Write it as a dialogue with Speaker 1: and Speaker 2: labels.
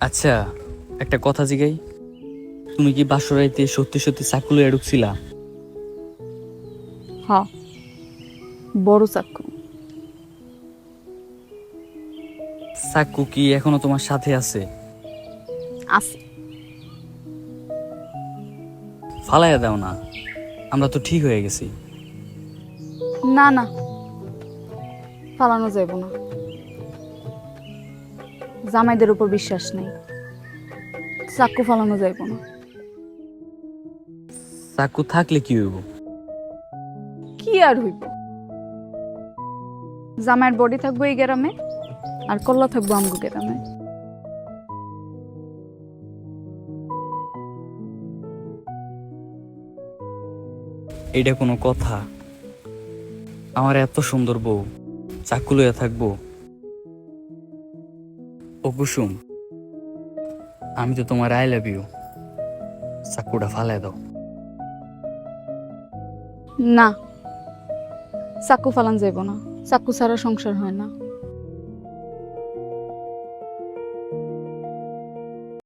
Speaker 1: আচ্ছা, একটা কথা জিগাই, তুমি কি বাসরাইতে সত্যি সত্যি চাকু লইয়া ঢুকছিলা?
Speaker 2: হ, বড় চাকু।
Speaker 1: চাকু কি এখনো তোমার সাথে আছে?
Speaker 2: আছে।
Speaker 1: ফালাইয়া দাও না, আমরা তো ঠিক হয়ে গেছি।
Speaker 2: না না, ফালানো যাইব না। জামাইদের উপর বিশ্বাস নেই, চাকু ফালানো যাইব না।
Speaker 1: চাকু থাকলে কি হইব?
Speaker 2: কি আর হইব, জামাইয়ের বডি থাকবো এই গ্রামে, আর কল্লা থাকবো আমগো গ্রামে।
Speaker 1: এটা কোনো কথা? আমার এত সুন্দর বউ চাকু লইয়া থাকবো? ও কুসুম, আমি তো তোমার আই লাভ ইউ, চাকুটা ফালাই দাও।
Speaker 2: না, চাকু ফালান যাইব না, চাকু ছাড়া সংসার হয় না।